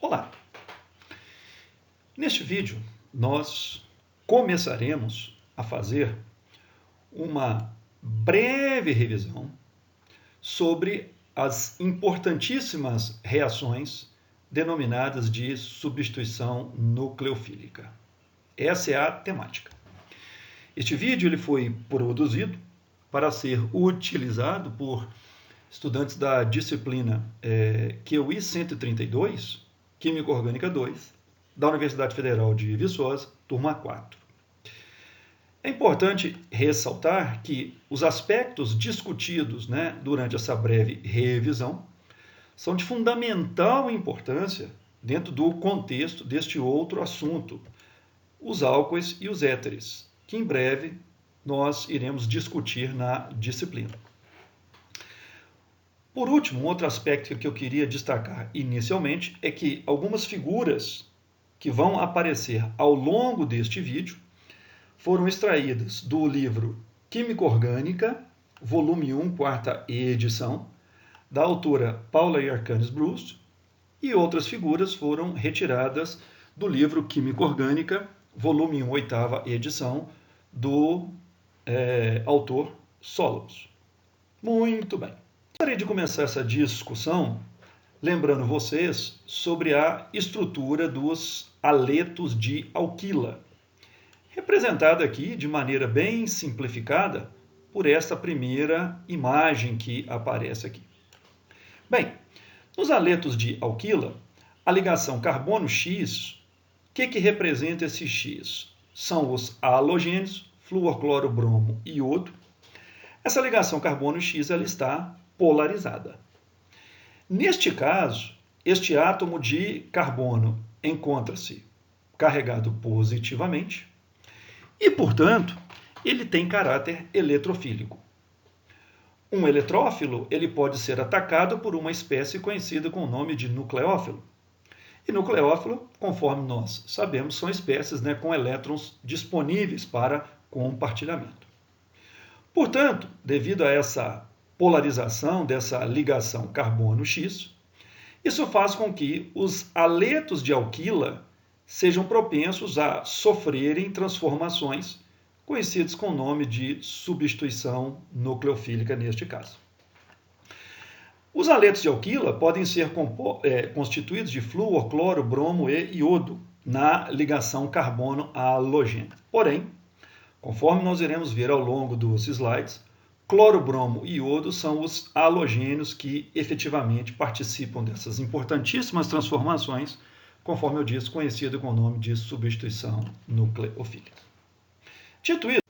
Olá! Neste vídeo, nós começaremos a fazer uma breve revisão sobre as importantíssimas reações denominadas de substituição nucleofílica. Essa é a temática. Este vídeo ele foi produzido para ser utilizado por estudantes da disciplina QI 132, Química Orgânica 2, da Universidade Federal de Viçosa, turma 4. É importante ressaltar que os aspectos discutidos durante essa breve revisão são de fundamental importância dentro do contexto deste outro assunto, os álcoois e os éteres, que em breve nós iremos discutir na disciplina. Por último, um outro aspecto que eu queria destacar inicialmente é que algumas figuras que vão aparecer ao longo deste vídeo foram extraídas do livro Química Orgânica, volume 1, quarta edição, da autora Paula Yarkanis Bruce, e outras figuras foram retiradas do livro Química Orgânica, volume 1, oitava edição, do autor Solos. Muito bem. Gostaria de começar essa discussão lembrando vocês sobre a estrutura dos aletos de alquila, representada aqui de maneira bem simplificada por esta primeira imagem que aparece aqui. Bem, nos aletos de alquila, a ligação carbono-X, o que representa esse X? São os halogênios, flúor, cloro, bromo e iodo. Essa ligação carbono-X ela está polarizada. Neste caso, este átomo de carbono encontra-se carregado positivamente e, portanto, ele tem caráter eletrofílico. Um eletrófilo ele pode ser atacado por uma espécie conhecida com o nome de nucleófilo. E nucleófilo, conforme nós sabemos, são espécies com elétrons disponíveis para compartilhamento. Portanto, devido a essa polarização dessa ligação carbono-X, isso faz com que os aletos de alquila sejam propensos a sofrerem transformações conhecidas com o nome de substituição nucleofílica neste caso. Os aletos de alquila podem ser constituídos de flúor, cloro, bromo e iodo na ligação carbono-halogênio. Porém, conforme nós iremos ver ao longo dos slides, cloro, bromo e iodo são os halogênios que efetivamente participam dessas importantíssimas transformações, conforme eu disse, conhecido com o nome de substituição nucleofílica. Dito isso,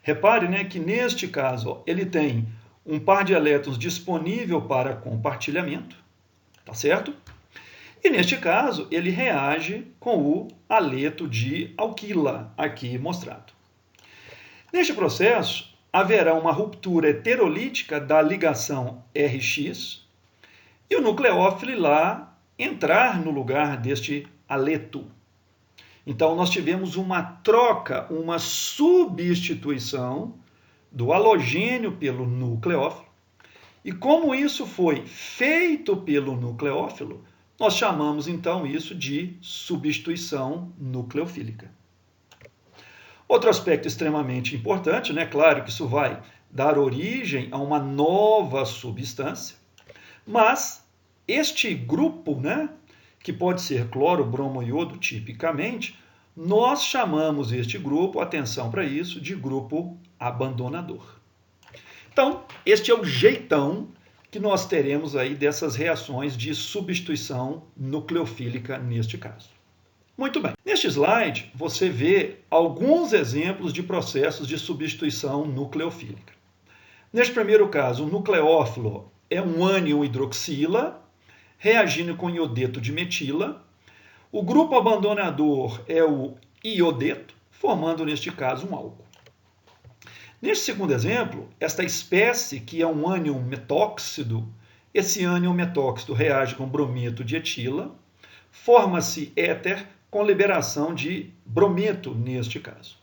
repare que neste caso ele tem um par de elétrons disponível para compartilhamento, tá certo? E neste caso ele reage com o aleto de alquila, aqui mostrado. Neste processo, haverá uma ruptura heterolítica da ligação RX e o nucleófilo lá entrar no lugar deste aleto. Então, nós tivemos uma troca, uma substituição do halogênio pelo nucleófilo. E como isso foi feito pelo nucleófilo, nós chamamos então isso de substituição nucleofílica. Outro aspecto extremamente importante, claro que isso vai dar origem a uma nova substância, mas este grupo, que pode ser cloro, bromo e iodo tipicamente, nós chamamos este grupo, atenção para isso, de grupo abandonador. Então, este é o jeitão que nós teremos aí dessas reações de substituição nucleofílica neste caso. Muito bem. Neste slide, você vê alguns exemplos de processos de substituição nucleofílica. Neste primeiro caso, o nucleófilo é um ânion hidroxila, reagindo com iodeto de metila. O grupo abandonador é o iodeto, formando, neste caso, um álcool. Neste segundo exemplo, esta espécie, que é um ânion metóxido, esse ânion metóxido reage com brometo de etila, forma-se éter com liberação de brometo neste caso.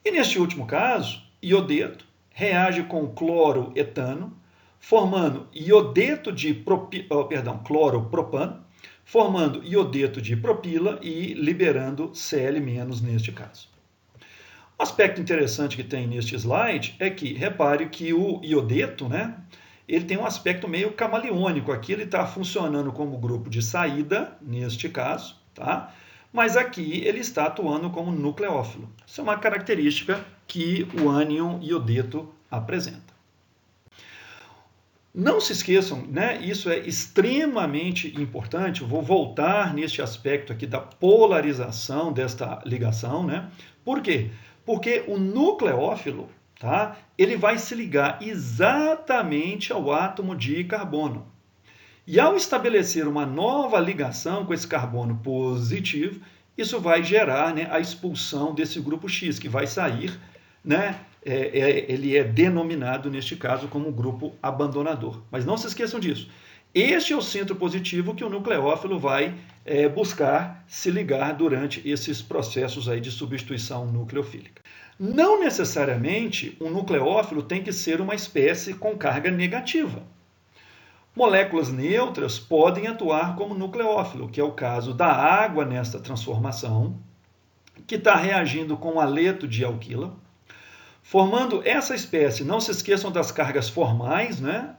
E neste último caso, iodeto reage com cloro etano, formando iodeto de cloropropano, formando iodeto de propila e liberando Cl- neste caso. Um aspecto interessante que tem neste slide é que, repare que o iodeto, né, ele tem um aspecto meio camaleônico. Aqui ele está funcionando como grupo de saída, neste caso, tá? Mas aqui ele está atuando como nucleófilo. Isso é uma característica que o ânion iodeto apresenta. Não se esqueçam, né? Isso é extremamente importante. Vou voltar neste aspecto aqui da polarização desta ligação, né? Por quê? Porque o nucleófilo, tá? Ele vai se ligar exatamente ao átomo de carbono. E ao estabelecer uma nova ligação com esse carbono positivo, isso vai gerar, né, a expulsão desse grupo X, que vai sair, né? Ele é denominado, neste caso, como grupo abandonador. Mas não se esqueçam disso. Este é o centro positivo que o nucleófilo vai buscar se ligar durante esses processos aí de substituição nucleofílica. Não necessariamente um nucleófilo tem que ser uma espécie com carga negativa. Moléculas neutras podem atuar como nucleófilo, que é o caso da água nesta transformação, que está reagindo com o haleto de alquila, formando essa espécie. Não se esqueçam das cargas formais, né?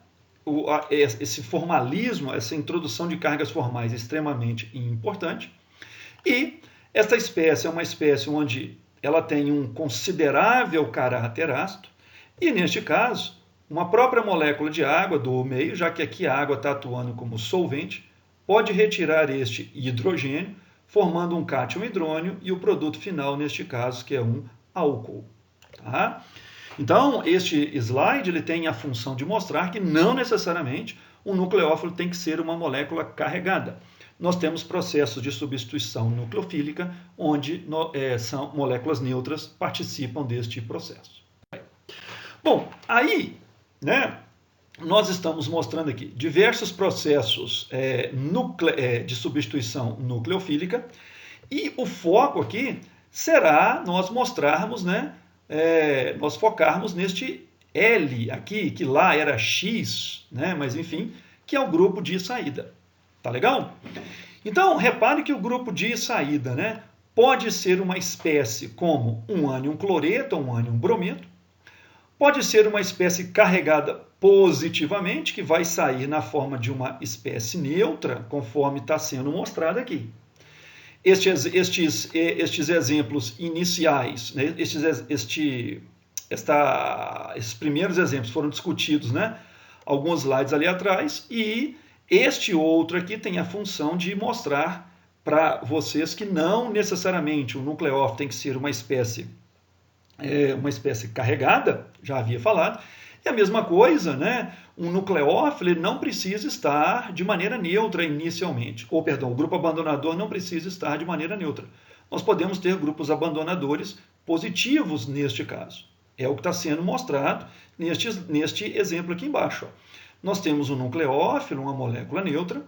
Esse formalismo, essa introdução de cargas formais é extremamente importante. E esta espécie é uma espécie onde ela tem um considerável caráter ácido, e neste caso, uma própria molécula de água do meio, já que aqui a água está atuando como solvente, pode retirar este hidrogênio, formando um cátion hidrônio e o produto final, neste caso, que é um álcool. Tá? Então, este slide ele tem a função de mostrar que não necessariamente um nucleófilo tem que ser uma molécula carregada. Nós temos processos de substituição nucleofílica, onde são moléculas neutras participam deste processo. Bom, aí, né, nós estamos mostrando aqui diversos processos de substituição nucleofílica, e o foco aqui será nós mostrarmos, né, nós focarmos neste L aqui, que lá era X, né, mas enfim, que é o grupo de saída. Tá legal? Então, repare que o grupo de saída, né, pode ser uma espécie como um ânion cloreto ou um ânion brometo, pode ser uma espécie carregada positivamente, que vai sair na forma de uma espécie neutra, conforme está sendo mostrado aqui. Estes exemplos iniciais, né, esses primeiros exemplos foram discutidos, né, alguns slides ali atrás, e este outro aqui tem a função de mostrar para vocês que não necessariamente o nucleófilo tem que ser uma espécie carregada, já havia falado, e a mesma coisa, né? Um nucleófilo ele não precisa estar de maneira neutra inicialmente, o grupo abandonador não precisa estar de maneira neutra. Nós podemos ter grupos abandonadores positivos neste caso. É o que está sendo mostrado neste exemplo aqui embaixo. Ó. Nós temos um nucleófilo, uma molécula neutra.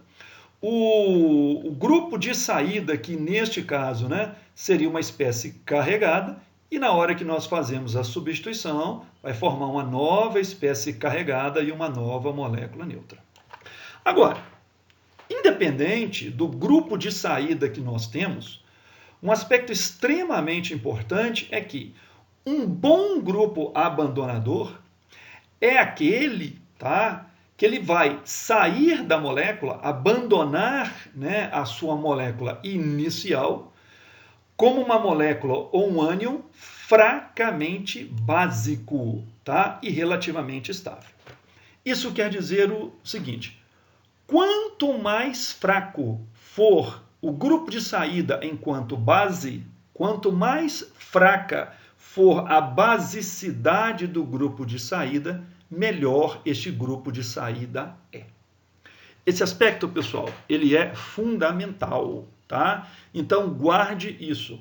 O grupo de saída, que neste caso, né, seria uma espécie carregada, e na hora que nós fazemos a substituição, vai formar uma nova espécie carregada e uma nova molécula neutra. Agora, independente do grupo de saída que nós temos, um aspecto extremamente importante é que um bom grupo abandonador é aquele, tá, que ele vai sair da molécula, abandonar, né, a sua molécula inicial, como uma molécula ou um ânion fracamente básico, tá? E relativamente estável. Isso quer dizer o seguinte: quanto mais fraco for o grupo de saída enquanto base, quanto mais fraca for a basicidade do grupo de saída, melhor este grupo de saída é. Esse aspecto, pessoal, ele é fundamental, tá? Então, guarde isso.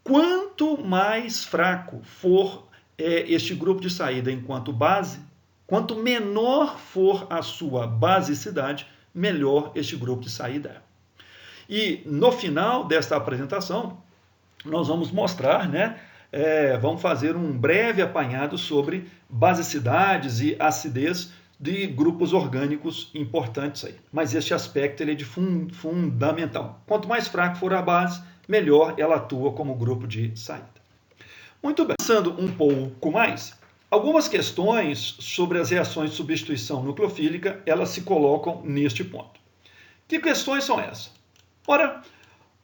Quanto mais fraco for este grupo de saída enquanto base, quanto menor for a sua basicidade, melhor este grupo de saída é. E no final desta apresentação, nós vamos mostrar, né? Vamos fazer um breve apanhado sobre basicidades e acidez de grupos orgânicos importantes aí. Mas este aspecto ele é de fundamental. Quanto mais fraco for a base, melhor ela atua como grupo de saída. Muito bem. Pensando um pouco mais, algumas questões sobre as reações de substituição nucleofílica, elas se colocam neste ponto. Que questões são essas? Ora,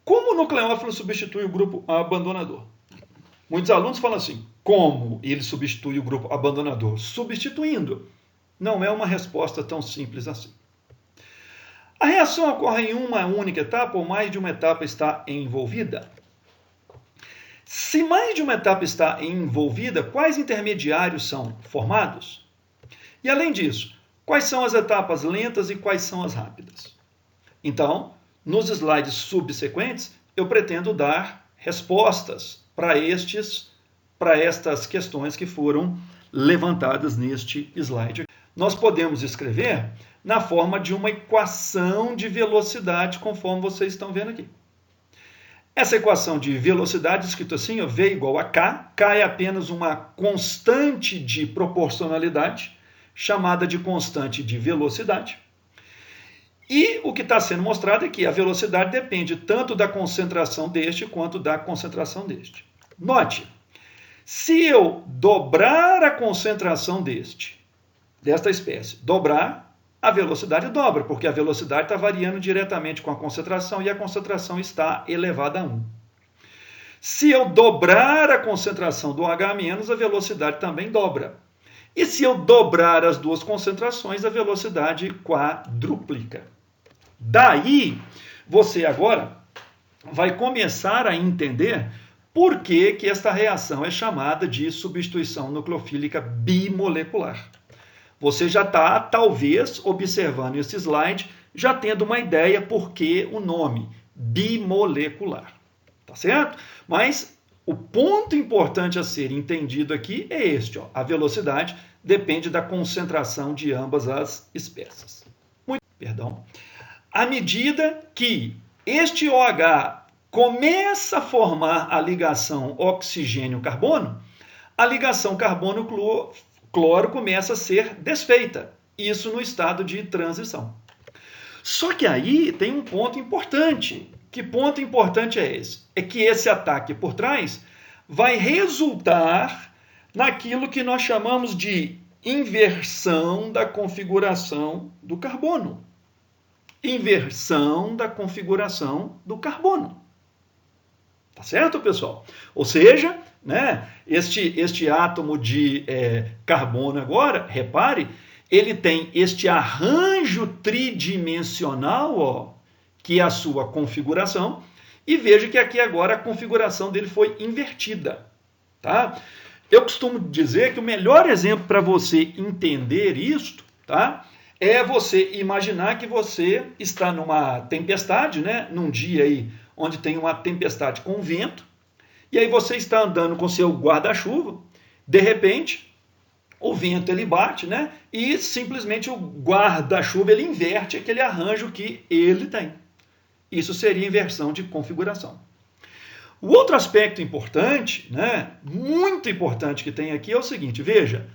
como o nucleófilo substitui o grupo abandonador? Muitos alunos falam assim, como ele substitui o grupo abandonador? Substituindo. Não é uma resposta tão simples assim. A reação ocorre em uma única etapa ou mais de uma etapa está envolvida? Se mais de uma etapa está envolvida, quais intermediários são formados? E além disso, quais são as etapas lentas e quais são as rápidas? Então, nos slides subsequentes, eu pretendo dar respostas para estas questões que foram levantadas neste slide. Nós podemos escrever na forma de uma equação de velocidade, conforme vocês estão vendo aqui. Essa equação de velocidade, escrito assim, V igual a K. K é apenas uma constante de proporcionalidade, chamada de constante de velocidade. E o que está sendo mostrado é que a velocidade depende tanto da concentração deste quanto da concentração deste. Note, se eu dobrar a concentração desta espécie, dobrar, a velocidade dobra, porque a velocidade está variando diretamente com a concentração e a concentração está elevada a 1. Se eu dobrar a concentração do H-, a velocidade também dobra. E se eu dobrar as duas concentrações, a velocidade quadruplica. Daí, você agora vai começar a entender por que esta reação é chamada de substituição nucleofílica bimolecular. Você já está, talvez, observando esse slide, já tendo uma ideia por que o nome, bimolecular. Tá certo? Mas o ponto importante a ser entendido aqui é este, ó, a velocidade depende da concentração de ambas as espécies. À medida que este OH começa a formar a ligação oxigênio-carbono, a ligação carbono-cloro começa a ser desfeita. Isso no estado de transição. Só que aí tem um ponto importante. Que ponto importante é esse? É que esse ataque por trás vai resultar naquilo que nós chamamos de inversão da configuração do carbono. Inversão da configuração do carbono. Tá certo, pessoal? Ou seja, né, este átomo de carbono agora, repare, ele tem este arranjo tridimensional, ó, que é a sua configuração, e veja que aqui agora a configuração dele foi invertida. Tá? Eu costumo dizer que o melhor exemplo para você entender isto, tá, é você imaginar que você está numa tempestade, né, num dia aí onde tem uma tempestade com vento, e aí você está andando com seu guarda-chuva, de repente o vento ele bate, né, e simplesmente o guarda-chuva ele inverte aquele arranjo que ele tem. Isso seria inversão de configuração. O outro aspecto importante, né, muito importante que tem aqui é o seguinte, veja,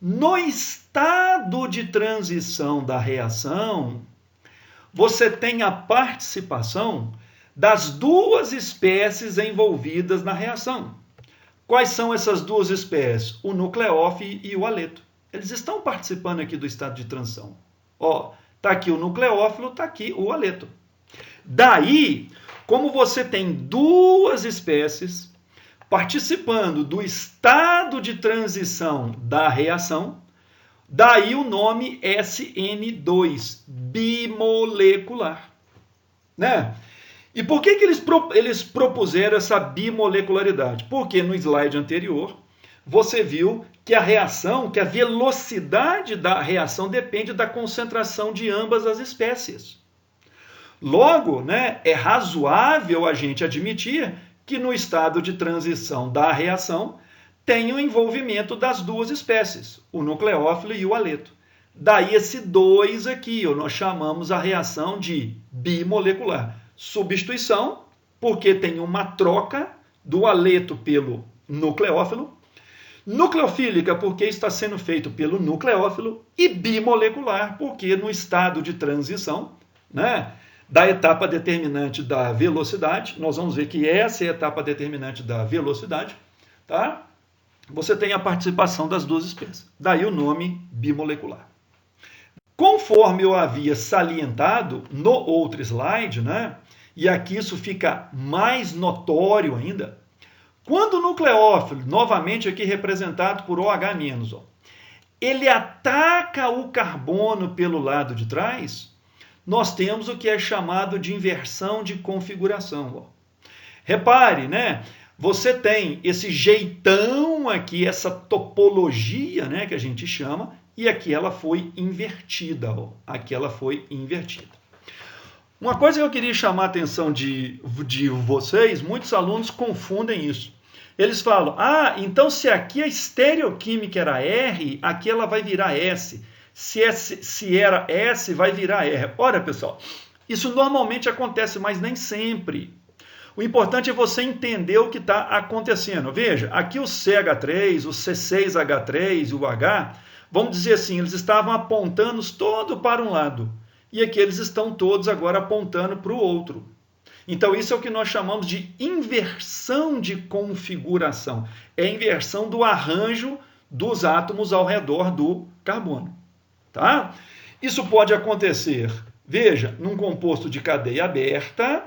no estado de transição da reação, você tem a participação das duas espécies envolvidas na reação. Quais são essas duas espécies? O nucleófilo e o aleto. Eles estão participando aqui do estado de transição. Ó, tá aqui o nucleófilo, tá aqui o aleto. Daí, como você tem duas espécies participando do estado de transição da reação, daí o nome SN2, bimolecular. Né? E por que eles propuseram essa bimolecularidade? Porque no slide anterior, você viu que a reação, que a velocidade da reação depende da concentração de ambas as espécies. Logo, né, é razoável a gente admitir que no estado de transição da reação tem o envolvimento das duas espécies, o nucleófilo e o aleto. Daí esse 2 aqui, nós chamamos a reação de bimolecular. Substituição, porque tem uma troca do aleto pelo nucleófilo. Nucleofílica, porque está sendo feito pelo nucleófilo, e bimolecular, porque no estado de transição, né, da etapa determinante da velocidade, nós vamos ver que essa é a etapa determinante da velocidade, tá? Você tem a participação das duas espécies. Daí o nome bimolecular. Conforme eu havia salientado no outro slide, né, e aqui isso fica mais notório ainda, quando o nucleófilo, novamente aqui representado por OH-, ó, ele ataca o carbono pelo lado de trás, nós temos o que é chamado de inversão de configuração. Ó. Repare, né? Você tem esse jeitão aqui, essa topologia, né, que a gente chama, e aqui ela foi invertida. Ó. Aqui ela foi invertida. Uma coisa que eu queria chamar a atenção de vocês, muitos alunos confundem isso. Eles falam, então se aqui a estereoquímica era R, aqui ela vai virar S. Se era S, vai virar R. Ora, pessoal, isso normalmente acontece, mas nem sempre. O importante é você entender o que está acontecendo. Veja, aqui o CH3, o C6H3 e o H, vamos dizer assim, eles estavam apontando todo para um lado. E aqui eles estão todos agora apontando para o outro. Então, isso é o que nós chamamos de inversão de configuração. É a inversão do arranjo dos átomos ao redor do carbono. Tá? Isso pode acontecer, veja, num composto de cadeia aberta,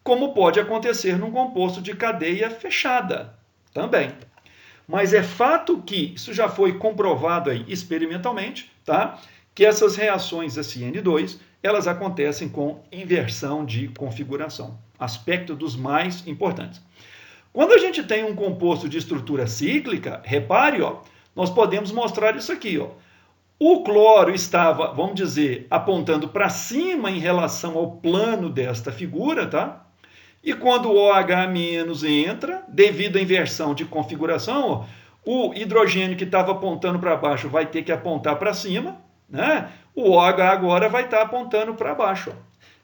como pode acontecer num composto de cadeia fechada também. Mas é fato que, isso já foi comprovado aí experimentalmente, tá? Que essas reações SN2, elas acontecem com inversão de configuração, aspecto dos mais importantes. Quando a gente tem um composto de estrutura cíclica, repare, ó, nós podemos mostrar isso aqui. Ó. O cloro estava, vamos dizer, apontando para cima em relação ao plano desta figura, tá? E quando o OH- entra, devido à inversão de configuração, ó, o hidrogênio que estava apontando para baixo vai ter que apontar para cima, né? O OH agora vai estar apontando para baixo. Ó.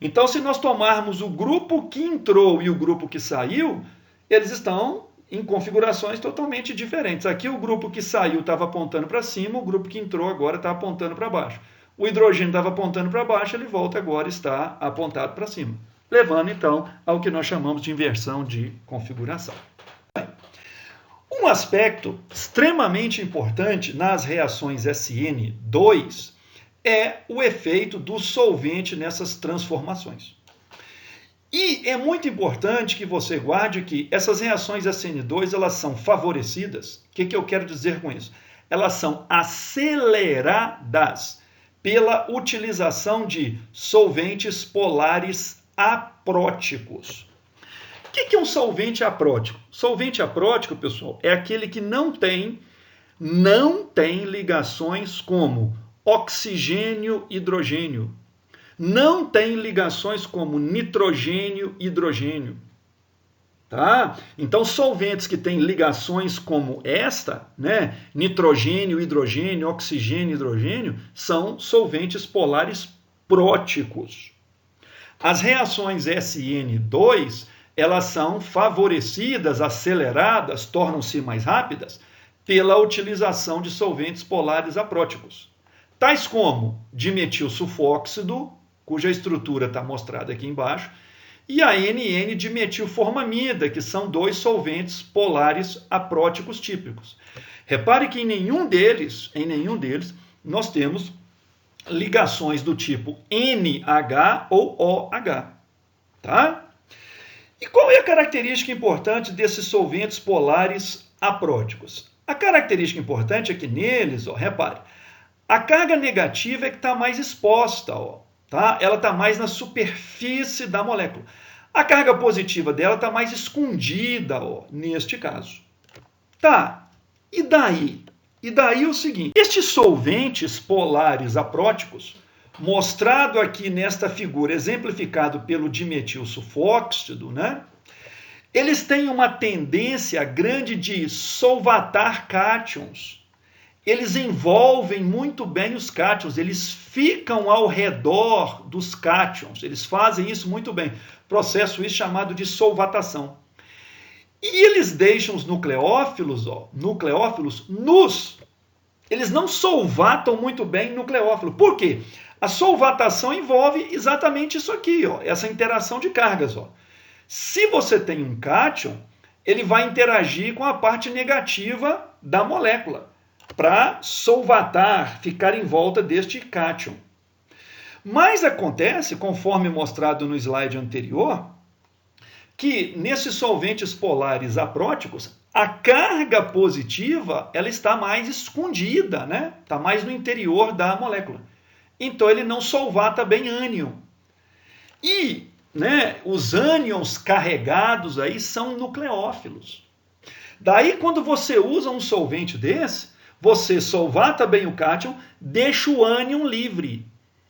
Então, se nós tomarmos o grupo que entrou e o grupo que saiu, eles estão em configurações totalmente diferentes. Aqui o grupo que saiu estava apontando para cima, o grupo que entrou agora está apontando para baixo. O hidrogênio estava apontando para baixo, ele volta agora está apontado para cima. Levando, então, ao que nós chamamos de inversão de configuração. Um aspecto extremamente importante nas reações SN2 é o efeito do solvente nessas transformações. E é muito importante que você guarde que essas reações SN2 elas são favorecidas. O que eu quero dizer com isso? Elas são aceleradas pela utilização de solventes polares apróticos. O que é um solvente aprótico? Solvente aprótico, pessoal, é aquele que não tem ligações como oxigênio, hidrogênio. Não tem ligações como nitrogênio, hidrogênio. Tá? Então, solventes que têm ligações como esta, né, nitrogênio, hidrogênio, oxigênio, hidrogênio, são solventes polares próticos. As reações SN2, elas são favorecidas, aceleradas, tornam-se mais rápidas pela utilização de solventes polares apróticos. Tais como dimetilsulfóxido, cuja estrutura está mostrada aqui embaixo, e a NN-dimetilformamida, que são dois solventes polares apróticos típicos. Repare que em nenhum deles, nós temos ligações do tipo NH ou OH. Tá? E qual é a característica importante desses solventes polares apróticos? A característica importante é que neles, repare, a carga negativa é que está mais exposta, tá? Ela está mais na superfície da molécula. A carga positiva dela está mais escondida, neste caso. Tá, e daí? E daí o seguinte, estes solventes polares apróticos, mostrado aqui nesta figura, exemplificado pelo dimetilsulfóxido, né? Eles têm uma tendência grande de solvatar cátions. Eles envolvem muito bem os cátions, eles ficam ao redor dos cátions, eles fazem isso muito bem. Processo isso chamado de solvatação. E eles deixam os nucleófilos nus. Eles não solvatam muito bem o nucleófilo. Por quê? A solvatação envolve exatamente isso aqui, ó, essa interação de cargas. Ó. Se você tem um cátion, ele vai interagir com a parte negativa da molécula para solvatar, ficar em volta deste cátion. Mas acontece, conforme mostrado no slide anterior, que nesses solventes polares apróticos, a carga positiva ela está mais escondida, né? Está mais no interior da molécula. Então ele não solvata bem ânion. E né, os ânions carregados aí são nucleófilos. Daí quando você usa um solvente desse, você solvata bem o cátion, deixa o ânion livre.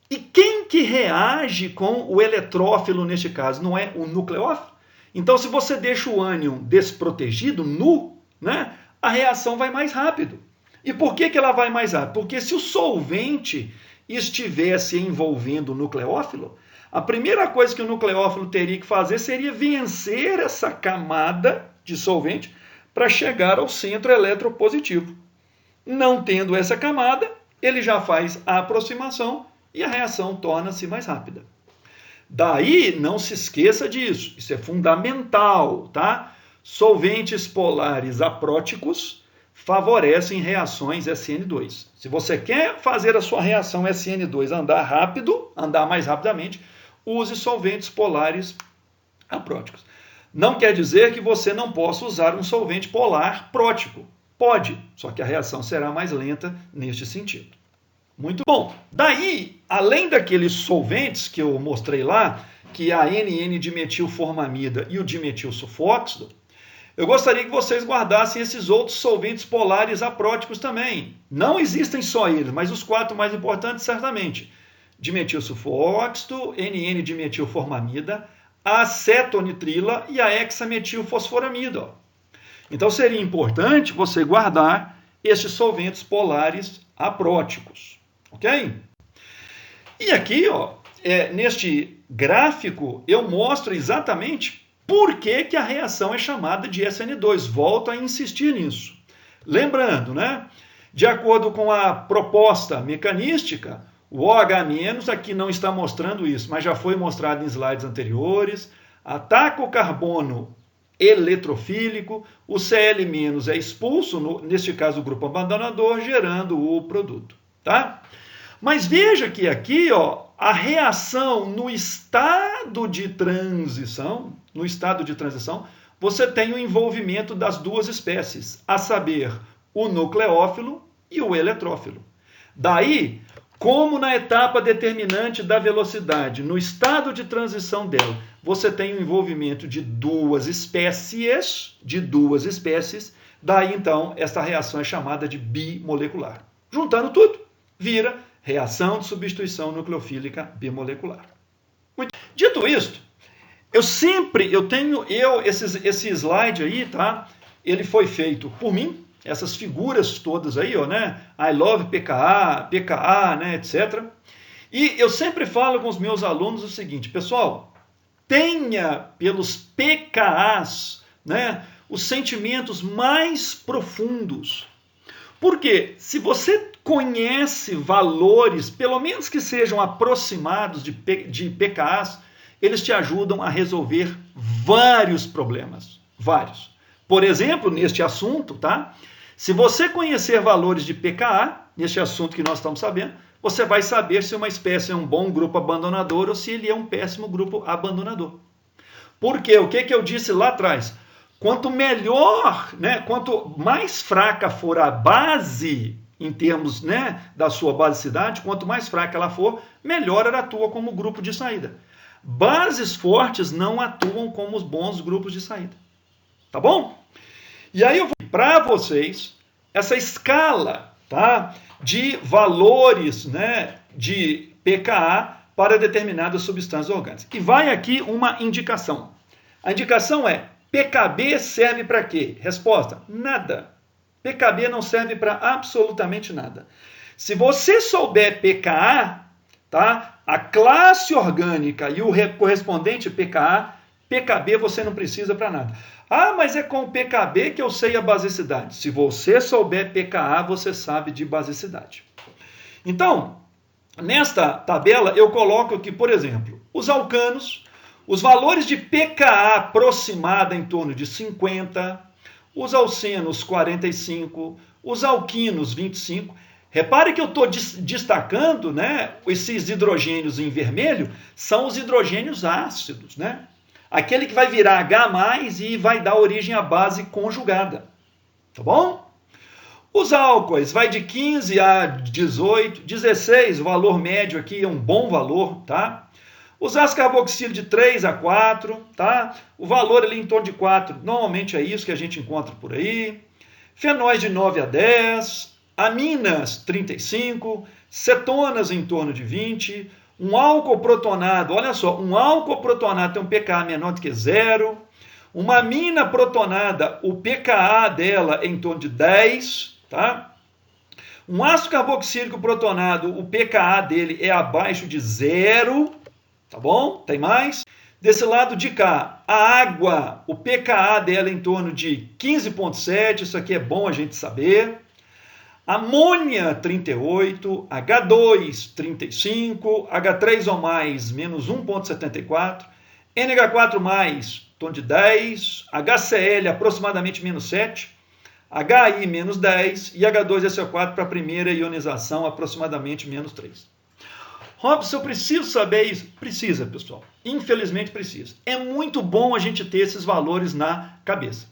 E quem que reage com o eletrófilo neste caso? Não é o nucleófilo? Então, se você deixa o ânion desprotegido, nu, né, a reação vai mais rápido. E por que ela vai mais rápido? Porque se o solvente estivesse envolvendo o nucleófilo, a primeira coisa que o nucleófilo teria que fazer seria vencer essa camada de solvente para chegar ao centro eletropositivo. Não tendo essa camada, ele já faz a aproximação e a reação torna-se mais rápida. Daí, não se esqueça disso, isso é fundamental, tá? Solventes polares apróticos favorecem reações SN2. Se você quer fazer a sua reação SN2 andar rápido, andar mais rapidamente, use solventes polares apróticos. Não quer dizer que você não possa usar um solvente polar prótico. Pode, só que a reação será mais lenta neste sentido. Muito bom. Daí, além daqueles solventes que eu mostrei lá, que é a NN-dimetilformamida e o dimetilsulfóxido, eu gostaria que vocês guardassem esses outros solventes polares apróticos também. Não existem só eles, mas os 4 mais importantes certamente. Dimetilsulfóxido, NN-dimetilformamida, a acetonitrila e a hexametilfosforamida. Então seria importante você guardar esses solventes polares apróticos. Ok? E aqui, ó, neste gráfico, eu mostro exatamente por que a reação é chamada de SN2. Volto a insistir nisso. Lembrando, né? De acordo com a proposta mecanística, o OH- aqui não está mostrando isso, mas já foi mostrado em slides anteriores, ataca o carbono eletrofílico, o Cl- é expulso, neste caso o grupo abandonador, gerando o produto. Tá? Mas veja que aqui, ó, a reação no estado de transição, você tem o envolvimento das duas espécies, a saber, o nucleófilo e o eletrófilo. Daí, como na etapa determinante da velocidade, no estado de transição dela, você tem o envolvimento de duas espécies, daí então essa reação é chamada de bimolecular. Juntando tudo, vira reação de substituição nucleofílica bimolecular. Dito isto, esse slide aí, tá? Ele foi feito por mim, essas figuras todas aí, ó, né? I love PKA, né, etc. E eu sempre falo com os meus alunos o seguinte, pessoal, tenha pelos PKAs, né, os sentimentos mais profundos. Porque se você conhece valores, pelo menos que sejam aproximados de PKAs, eles te ajudam a resolver vários problemas. Vários. Por exemplo, neste assunto, tá? Se você conhecer valores de PKA, neste assunto que nós estamos sabendo, você vai saber se uma espécie é um bom grupo abandonador ou se ele é um péssimo grupo abandonador. Por quê? O que eu disse lá atrás? Quanto melhor, né, quanto mais fraca for a base, em termos, né, da sua basicidade, quanto mais fraca ela for, melhor ela atua como grupo de saída. Bases fortes não atuam como os bons grupos de saída. Tá bom? E aí eu vou para vocês essa escala, tá, de valores, né, de PKA para determinadas substâncias orgânicas. E vai aqui uma indicação. A indicação é: PKB serve para quê? Resposta: nada. PKB não serve para absolutamente nada. Se você souber PKA, tá, a classe orgânica e o correspondente PKA, PKB você não precisa para nada. Ah, mas é com o PKB que eu sei a basicidade. Se você souber pKa, você sabe de basicidade. Então, nesta tabela eu coloco aqui, por exemplo, os alcanos, os valores de pKa aproximada em torno de 50, os alcenos 45, os alquinos 25. Repare que eu estou destacando, né, esses hidrogênios em vermelho, são os hidrogênios ácidos, né? Aquele que vai virar H+, e vai dar origem à base conjugada. Tá bom? Os álcoois vai de 15 a 18, 16, o valor médio aqui é um bom valor, tá? Os ácidos carboxílicos de 3 a 4, tá? O valor ali em torno de 4, normalmente é isso que a gente encontra por aí. Fenóis de 9 a 10, aminas 35, cetonas em torno de 20, um álcool protonado, olha só, um álcool protonado tem um pKa menor do que 0, uma amina protonada, o pKa dela é em torno de 10, tá? Um ácido carboxílico protonado, o pKa dele é abaixo de 0, tá bom? Tem mais? Desse lado de cá, a água, o pKa dela é em torno de 15,7, isso aqui é bom a gente saber. Amônia 38, H2 35, H3 ou mais menos 1,74, NH4 mais em torno de 10, HCl aproximadamente menos 7, HI menos 10 e H2SO4 para a primeira ionização aproximadamente menos 3. Robson, eu preciso saber isso? Precisa, pessoal. Infelizmente precisa. É muito bom a gente ter esses valores na cabeça.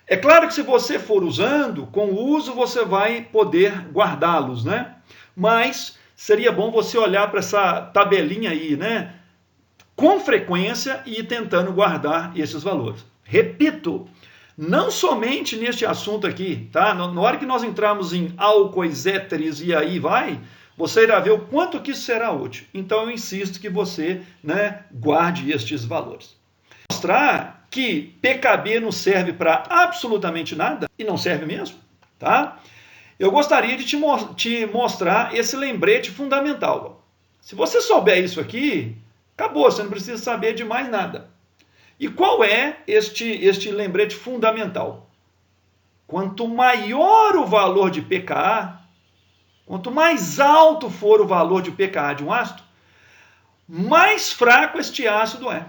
É claro que se você for usando, com o uso você vai poder guardá-los, né? Mas seria bom você olhar para essa tabelinha aí, né? Com frequência e ir tentando guardar esses valores. Repito, não somente neste assunto aqui, tá? Na hora que nós entrarmos em álcoois, éteres e aí vai, você irá ver o quanto que isso será útil. Então eu insisto que você, né, guarde estes valores. Mostrar que PKB não serve para absolutamente nada, e não serve mesmo, tá? Eu gostaria de te mostrar esse lembrete fundamental. Se você souber isso aqui, acabou, você não precisa saber de mais nada. E qual é este lembrete fundamental? Quanto maior o valor de pKa, quanto mais alto for o valor de pKa de um ácido, mais fraco este ácido é.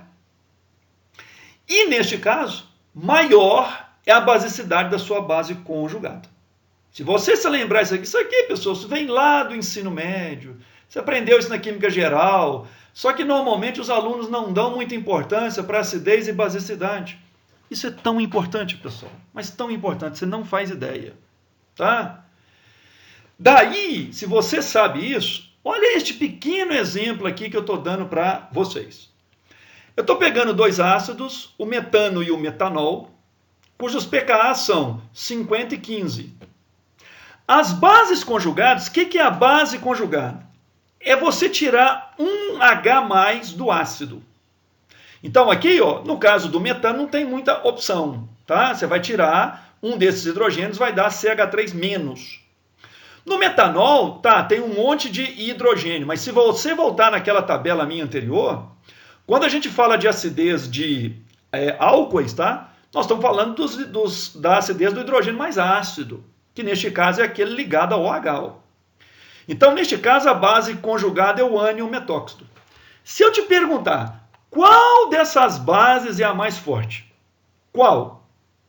E, neste caso, maior é a basicidade da sua base conjugada. Se você se lembrar isso aqui, pessoal, isso vem lá do ensino médio, você aprendeu isso na química geral, só que normalmente os alunos não dão muita importância para acidez e basicidade. Isso é tão importante, pessoal, mas tão importante, você não faz ideia, tá? Daí, se você sabe isso, olha este pequeno exemplo aqui que eu estou dando para vocês. Eu estou pegando dois ácidos, o metano e o metanol, cujos pKa são 50 e 15. As bases conjugadas, o que é a base conjugada? É você tirar um H+ do ácido. Então aqui, ó, no caso do metano, não tem muita opção, tá? Você vai tirar um desses hidrogênios, vai dar CH3-. No metanol, tá, tem um monte de hidrogênio, mas se você voltar naquela tabela minha anterior, quando a gente fala de acidez de álcoois, tá? Nós estamos falando da acidez do hidrogênio mais ácido, que neste caso é aquele ligado ao OH. Então, neste caso, a base conjugada é o ânion metóxido. Se eu te perguntar, qual dessas bases é a mais forte? Qual?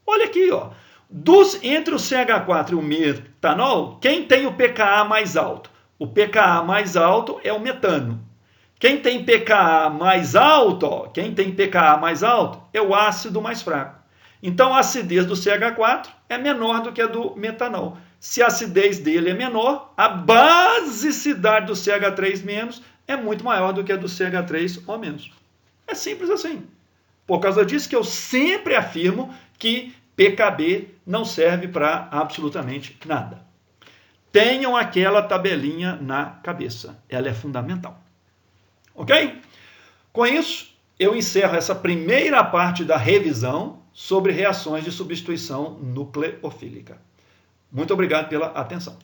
Olha aqui, ó. Entre o CH4 e o metanol, quem tem o pKa mais alto? O pKa mais alto é o metano. Quem tem pKa mais alto, ó, é o ácido mais fraco. Então, a acidez do CH4 é menor do que a do metanol. Se a acidez dele é menor, a basicidade do CH3- é muito maior do que a do CH3O-. É simples assim. Por causa disso que eu sempre afirmo que PKB não serve para absolutamente nada. Tenham aquela tabelinha na cabeça. Ela é fundamental. Ok? Com isso, eu encerro essa primeira parte da revisão sobre reações de substituição nucleofílica. Muito obrigado pela atenção.